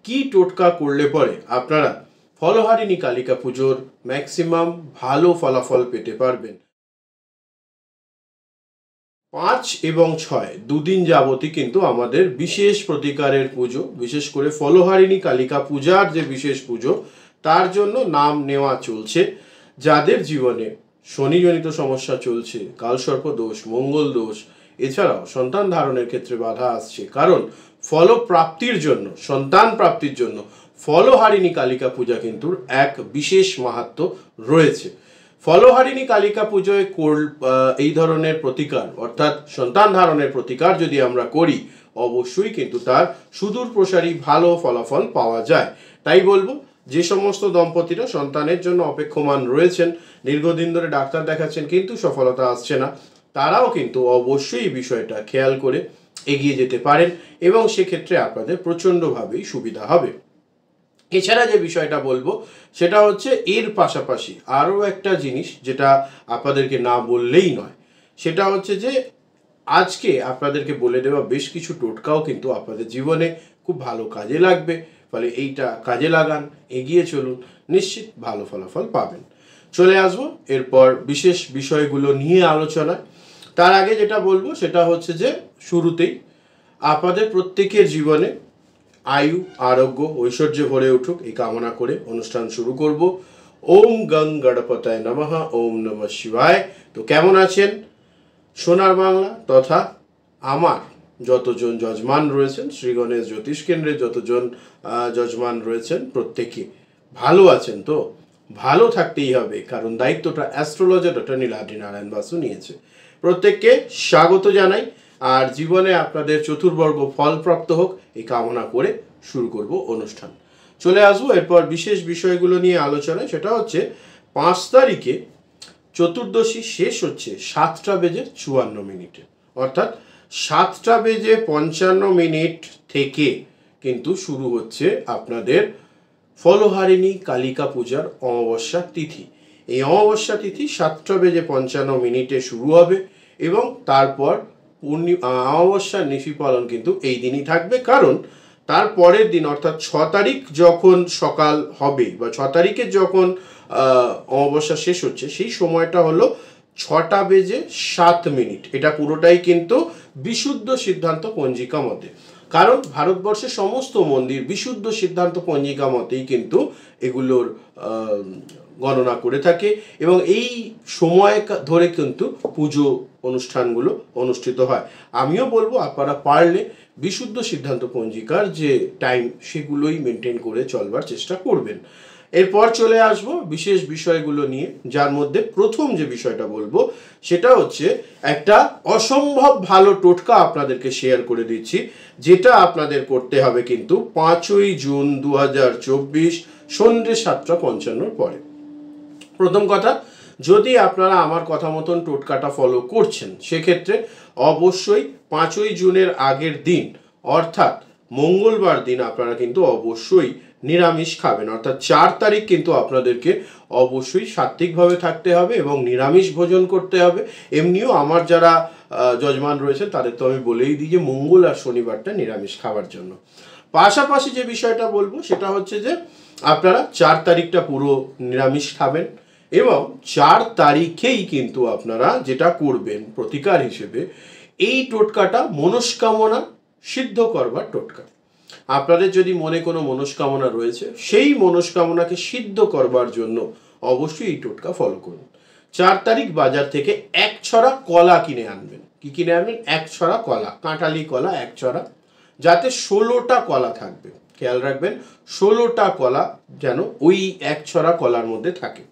কি টোটকা করলে পরে আপনারা ফলহারিণী কালিকা পুজোর ম্যাক্সিমাম ভালো ফলাফল পেতে পারবেন। 5 এবং 6 দুদিন যাবতই কিন্তু আমাদের বিশেষ প্রতিকারের পুজো, বিশেষ করে ফলহারিণী কালিকা পূজার যে বিশেষ পুজো তার জন্য নাম নেওয়া চলছে। যাদের জীবনে শনিজনিত সমস্যা চলছে, কালসর্প দোষ, মঙ্গল দোষ, এছাড়াও সন্তান ধারণের ক্ষেত্রে বাধা আসছে, কারণ ফলপ্রাপ্তির জন্য, সন্তান প্রাপ্তির জন্য ফলহারিণী কালিকা পূজা কিন্তু এক বিশেষ মাহাত্ম্য রয়েছে। ফলহারিণী কালিকা পুজোয় এই ধরনের প্রতিকার অর্থাৎ সন্তান ধারণের প্রতিকার যদি আমরা করি, অবশ্যই কিন্তু তার সুদূর প্রসারী ভালো ফলাফল পাওয়া যায়। তাই বলবো, যে সমস্ত দম্পতিরা সন্তানের জন্য অপেক্ষমান রয়েছেন, দীর্ঘদিন ধরে ডাক্তার দেখাচ্ছেন কিন্তু সফলতা আসছে না, তারাও কিন্তু অবশ্যই বিষয়টা খেয়াল করে এগিয়ে যেতে পারেন এবং সেক্ষেত্রে আপনাদের প্রচণ্ডভাবেই সুবিধা হবে। এছাড়া যে বিষয়টা বলবো সেটা হচ্ছে এর পাশাপাশি আরও একটা জিনিস যেটা আপনাদেরকে না বললেই নয়, সেটা হচ্ছে যে আজকে আপনাদেরকে বলে দেওয়া বেশ কিছু টোটকাও কিন্তু আপনাদের জীবনে খুব ভালো কাজে লাগবে। ফলে এইটা কাজে লাগান, এগিয়ে চলুন, নিশ্চিত ভালো ফলাফল পাবেন। চলে আসবো এরপর বিশেষ বিষয়গুলো নিয়ে আলোচনায়। তার আগে যেটা বলবো সেটা হচ্ছে যে শুরুতেই আপনাদের প্রত্যেকের জীবনে আয়ু, আরোগ্য, ঐশ্বর্য ভরে উঠুক এই কামনা করে অনুষ্ঠান শুরু করব। ওম গং গণপতায় নমঃ, ওম নমঃ শিবায়। তো কেমন আছেন সোনার বাংলা তথা আমার যতজন যজমান রয়েছেন, শ্রী গণেশ জ্যোতিষ কেন্দ্রের যতজন যজমান রয়েছেন, প্রত্যেকে ভালো আছেন তো? ভালো থাকতেই হবে, কারণ দায়িত্বটা অ্যাস্ট্রোলজার ডক্টর নীলাদ্রি নারায়ণ বাসু নিয়েছে। প্রত্যেককে স্বাগত জানাই, আর জীবনে আপনাদের চতুর্বর্গ ফলপ্রাপ্ত হোক এই কামনা করে শুরু করব অনুষ্ঠান। চলে আসবো এরপর বিশেষ বিষয়গুলো নিয়ে আলোচনায়। সেটা হচ্ছে 5 তারিখে চতুর্দশী শেষ হচ্ছে 7:54 অর্থাৎ 7:55 থেকে কিন্তু শুরু হচ্ছে আপনাদের ফলহারিণী কালিকা পূজার অমাবস্যা তিথি। এই অমাবস্যা তিথি 7:55 শুরু হবে এবং তারপর অমাবস্যার নিশি পালন কিন্তু এই দিনই থাকবে, কারণ তার পরের দিন অর্থাৎ 6 তারিখ যখন সকাল হবে বা 6 তারিখের যখন অমাবস্যা শেষ হচ্ছে, সেই সময়টা হলো 6:07। এটা পুরোটাই কিন্তু বিশুদ্ধ সিদ্ধান্ত পঞ্জিকা মতে, কারণ ভারতবর্ষের সমস্ত মন্দির বিশুদ্ধ সিদ্ধান্ত পঞ্জিকা মতেই কিন্তু এগুলোর গণনা করে থাকে এবং এই সময় ধরে কিন্তু পুজো অনুষ্ঠানগুলো অনুষ্ঠিত হয়। আমিও বলবো আপনারা পারলে বিশুদ্ধ সিদ্ধান্ত পঞ্জিকার যে টাইম সেগুলোই মেনটেন করে চলবার চেষ্টা করবেন। এরপর চলে আসবো বিশেষ বিষয়গুলো নিয়ে, যার মধ্যে প্রথম যে বিষয়টা বলবো সেটা হচ্ছে একটা অসম্ভব ভালো টোটকা আপনাদেরকে শেয়ার করে দিচ্ছি, যেটা আপনাদের করতে হবে কিন্তু 5ই জুন 2024 সন্ধ্যে 7:55 পরে। প্রথম কথা, যদি আপনারা আমার কথা মতন টোটকাটা ফলো করছেন, সেক্ষেত্রে অবশ্যই 5ই জুনের আগের দিন অর্থাৎ মঙ্গলবার দিন আপনারা কিন্তু অবশ্যই নিরামিষ খাবেন। অর্থাৎ 4 তারিখ কিন্তু আপনাদেরকে অবশ্যই সাত্ত্বিকভাবে থাকতে হবে এবং নিরামিষ ভোজন করতে হবে। এমনিও আমার যারা যজমান রয়েছেন তাদের তো আমি বলেই দিই যে মঙ্গল আর শনিবারটা নিরামিষ খাওয়ার জন্য। পাশাপাশি যে বিষয়টা বলবো সেটা হচ্ছে যে আপনারা 4 তারিখটা পুরো নিরামিষ খাবেন এবং 4 তারিখেই কিন্তু আপনারা যেটা করবেন প্রতিকার হিসেবে, এই টোটকাটা মনস্কামনা সিদ্ধ করবার টোটকা। আপনাদের যদি মনে কোনো মনস্কামনা রয়েছে, সেই মনস্কামনাকে সিদ্ধ করবার জন্য অবশ্যই এই টোটকা ফলো করুন। 4 তারিখ বাজার থেকে 1 ছড়া কলা কিনে আনবেন। কি কিনে আনবেন? 1 ছড়া কলা, কাঁঠালি কলা 1 ছড়া, যাতে 16টা কলা থাকবে। খেয়াল রাখবেন 16টা কলা যেন ওই 1 ছড়া কলার মধ্যে থাকে।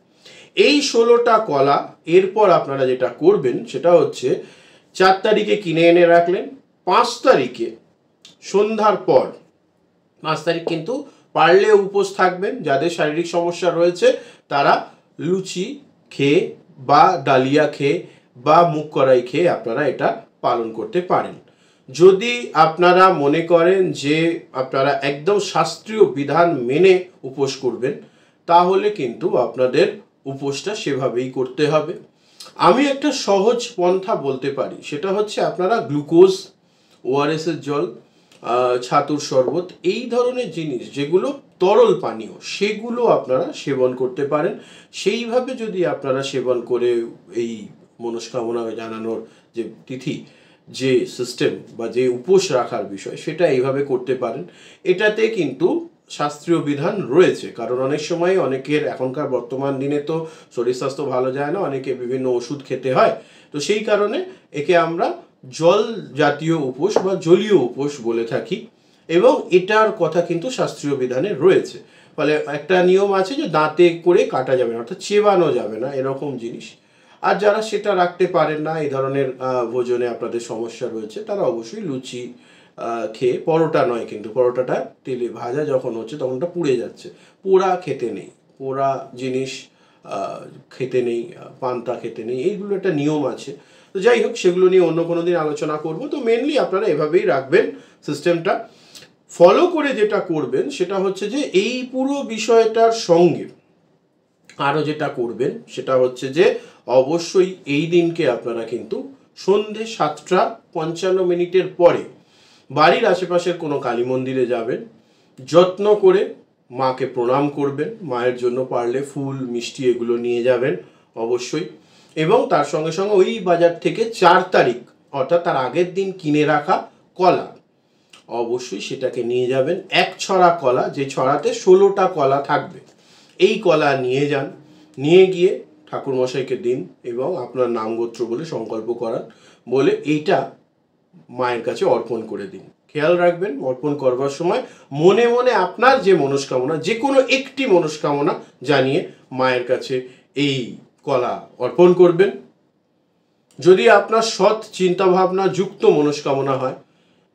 এই 16টা কলা এরপর আপনারা যেটা করবেন সেটা হচ্ছে 4 তারিখে কিনে এনে রাখলেন। 5 তারিখে সন্ধ্যার পর, 5 তারিখ কিন্তু পারলে উপোস থাকবেন। যাদের শারীরিক সমস্যা রয়েছে তারা লুচি খেয়ে বা ডালিয়া খেয়ে বা মুগ কড়াই খেয়ে আপনারা এটা পালন করতে পারেন। যদি আপনারা মনে করেন যে আপনারা একদম শাস্ত্রীয় বিধান মেনে উপোস করবেন, তাহলে কিন্তু আপনাদের উপোসটা সেভাবেই করতে হবে। আমি একটা সহজ পন্থা বলতে পারি, সেটা হচ্ছে আপনারা গ্লুকোজ, ওআরএস এর জল ছাতুর শরবত, এই ধরনের জিনিস যেগুলো তরল পানীয় সেগুলো আপনারা সেবন করতে পারেন। সেইভাবে যদি আপনারা সেবন করে এই মনস্কামনা জানানোর যে তিথি, যে সিস্টেম বা যে উপোস রাখার বিষয়, সেটা এইভাবে করতে পারেন। এটাতে কিন্তু শাস্ত্রীয় বিধান রয়েছে, কারণ অনেক সময় অনেকের এখনকার বর্তমান দিনে তো শরীর স্বাস্থ্য ভালো যায় না, অনেকে বিভিন্ন ওষুধ খেতে হয়। তো সেই কারণে একে আমরা জল জাতীয় উপোস বা জলীয় উপোস বলে থাকি, এবং এটার কথা কিন্তু শাস্ত্রীয় বিধানে রয়েছে। ফলে একটা নিয়ম আছে যে দাঁতে করে কাটা যাবে না, অর্থাৎ চেবানো যাবে না, এরকম জিনিস। আর যারা সেটা রাখতে পারেন না, এই ধরনের ভোজনে আপনাদের সমস্যা রয়েছে, তারা অবশ্যই লুচি খেয়ে, পরোটা নয় কিন্তু, পরোটাটা তেলে ভাজা যখন হচ্ছে তখন ওটা পুড়ে যাচ্ছে, পোড়া খেতে নেই, পোড়া জিনিস খেতে নেই, পান্তা খেতে নেই, এইগুলো একটা নিয়ম আছে। তো যাই হোক, সেগুলো নিয়ে অন্য কোনো দিন আলোচনা করব। তো মেনলি আপনারা এভাবেই রাখবেন সিস্টেমটা। ফলো করে যেটা করবেন সেটা হচ্ছে যে এই পুরো বিষয়টার সঙ্গে আরও যেটা করবেন সেটা হচ্ছে যে অবশ্যই এই দিনকে আপনারা কিন্তু সন্ধে 7:55 পরে বাড়ির আশেপাশের কোনো কালী মন্দিরে যাবেন, যত্ন করে মাকে প্রণাম করবেন, মায়ের জন্য পারলে ফুল মিষ্টি এগুলো নিয়ে যাবেন অবশ্যই, এবং তার সঙ্গে সঙ্গে ওই বাজার থেকে 4 তারিখ অর্থাৎ তার আগের দিন কিনে রাখা কলা অবশ্যই সেটাকে নিয়ে যাবেন। এক ছড়া কলা, যে ছড়াতে 16টা কলা থাকবে, এই কলা নিয়ে যান, নিয়ে গিয়ে ঠাকুরমশাইকে দিন এবং আপনার নাম গোত্র বলে সংকল্প করান, বলে এইটা মায়ের কাছে অর্পণ করে দিন। খেয়াল রাখবেন অর্পণ করবার সময় মনে মনে আপনার যে মনস্কামনা, যে কোনো একটি মনস্কামনা জানিয়ে মায়ের কাছে এই কলা অর্পণ করবেন। যদি আপনার সৎ চিন্তাভাবনা যুক্ত মনস্কামনা হয়,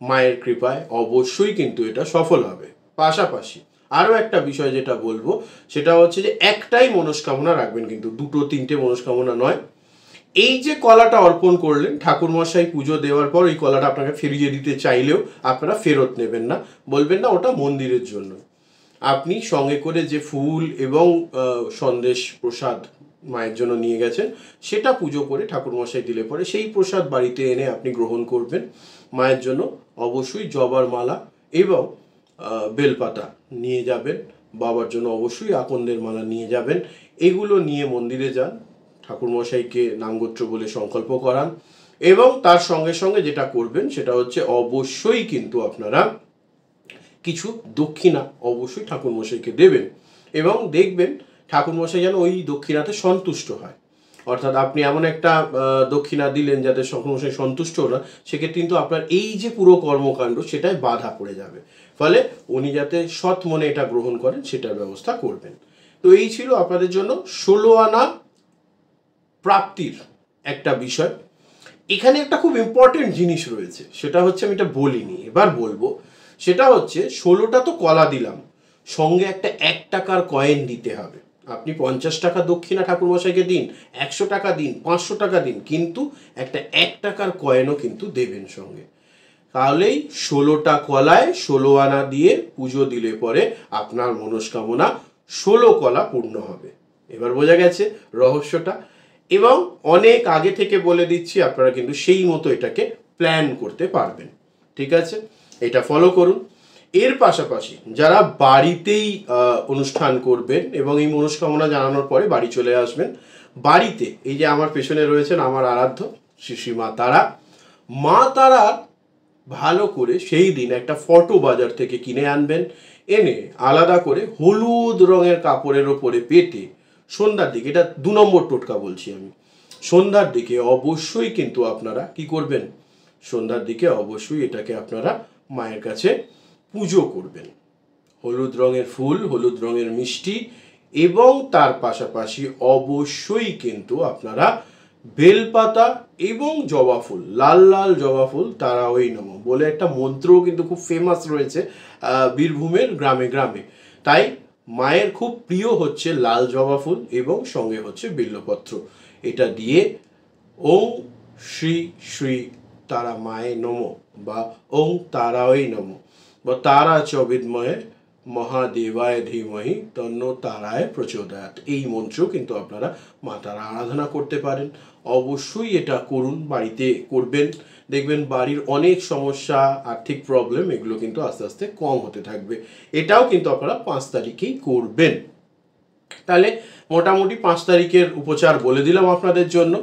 মায়ের কৃপায় অবশ্যই কিন্তু এটা সফল হবে। পাশাপাশি আরও একটা বিষয় যেটা বলবো সেটা হচ্ছে যে একটাই মনস্কামনা রাখবেন, কিন্তু 2-3টে মনস্কামনা নয়। এই যে কলাটা অর্পণ করলেন, ঠাকুরমশাই পুজো দেওয়ার পর এই কলাটা আপনাকে ফিরিয়ে দিতে চাইলেও আপনারা ফেরত নেবেন না, বলবেন না ওটা মন্দিরের জন্য। আপনি সঙ্গে করে যে ফুল এবং সন্দেশ প্রসাদ মায়ের জন্য নিয়ে গেছেন, সেটা পুজো করে ঠাকুরমশাই দিলে পরে সেই প্রসাদ বাড়িতে এনে আপনি গ্রহণ করবেন। মায়ের জন্য অবশ্যই জবার মালা এবং বেলপাতা নিয়ে যাবেন, বাবার জন্য অবশ্যই আকন্দের মালা নিয়ে যাবেন। এগুলো নিয়ে মন্দিরে যান, ঠাকুরমশাইকে নামগোত্র বলে সংকল্প করান, এবং তার সঙ্গে সঙ্গে যেটা করবেন সেটা হচ্ছে অবশ্যই কিন্তু আপনারা কিছু দক্ষিণা অবশ্যই ঠাকুরমশাইকে দেবেন, এবং দেখবেন ঠাকুরমশাই যেন ওই দক্ষিণাতে সন্তুষ্ট হয়। অর্থাৎ আপনি এমন একটা দক্ষিণা দিলেন যাতে ঠাকুরমশাই সন্তুষ্ট না, সেক্ষেত্রে কিন্তু আপনার এই যে পুরো কর্মকাণ্ড সেটাই বাধা পড়ে যাবে। ফলে উনি যাতে সৎ মনে এটা গ্রহণ করেন সেটার ব্যবস্থা করবেন। তো এই ছিল আপনাদের জন্য 16 আনা প্রাপ্তির একটা বিষয়। এখানে একটা খুব ইম্পর্টেন্ট জিনিস রয়েছে, সেটা হচ্ছে আমি এটা বলিনি, এবার বলবো। সেটা হচ্ছে 16টা তো কলা দিলাম, সঙ্গে একটা 1 টাকার কয়েন দিতে হবে। আপনি 50 টাকা দক্ষিণা ঠাকুরমশাইকে দিন, 100 টাকা দিন, 500 টাকা দিন, কিন্তু একটা 1 টাকার কয়েনও কিন্তু দেবেন সঙ্গে। তাহলেই 16টা কলায় 16 আনা দিয়ে পুজো দিলে পরে আপনার মনস্কামনা 16 কলা পূর্ণ হবে। এবার বোঝা গেছে রহস্যটা। এবং অনেক আগে থেকে বলে দিচ্ছি, আপনারা কিন্তু সেই মতো এটাকে প্ল্যান করতে পারবেন। ঠিক আছে, এটা ফলো করুন। এর পাশাপাশি যারা বাড়িতেই অনুষ্ঠান করবেন এবং এই মনস্কামনা জানানোর পরে বাড়ি চলে আসবেন, বাড়িতে এই যে আমার পেছনে রয়েছেন আমার আরাধ্য শ্রী শ্রী মা তারা, মা তারার ভালো করে সেই দিন একটা ফটো বাজার থেকে কিনে আনবেন, এনে আলাদা করে হলুদ রঙের কাপড়ের ওপরে পেতে সন্ধ্যার দিকে, এটা 2 নম্বর টোটকা বলছি আমি, সন্ধ্যার দিকে অবশ্যই কিন্তু আপনারা কি করবেন, সন্ধ্যার দিকে অবশ্যই এটাকে আপনারা মায়ের কাছে পুজো করবেন। হলুদ রঙের ফুল, হলুদ রঙের মিষ্টি, এবং তার পাশাপাশি অবশ্যই কিন্তু আপনারা বেলপাতা এবং জবা ফুল, লাল লাল জবা ফুল তারা ওই নম বলে একটা মন্ত্রও কিন্তু খুব ফেমাস রয়েছে বীরভূমের গ্রামে গ্রামে। তাই মায়ের খুব প্রিয় হচ্ছে লাল জবা ফুল এবং সঙ্গে হচ্ছে বিল্লপত্র। এটা দিয়ে ওং শ্রী শ্রী তারা মায়ে নমঃ বা ওং তারাই নমঃ বা তারা চ বিদ্মহে মহাদেবায় ধীমহি তন্ন তারায় প্রচোদয়াৎ, এই মন্ত্র কিন্তু আপনারা মা তারা আরাধনা করতে পারেন। অবশ্যই এটা করুন, বাড়িতে করবেন, দেখবেন বাড়ির অনেক সমস্যা, আর্থিক প্রবলেম, এগুলো কিন্তু আস্তে আস্তে কম হতে থাকবে। এটাও কিন্তু আপনারা 5 তারিখেই করবেন। তাহলে মোটামুটি 5 তারিখের উপচার বলে দিলাম আপনাদের জন্য।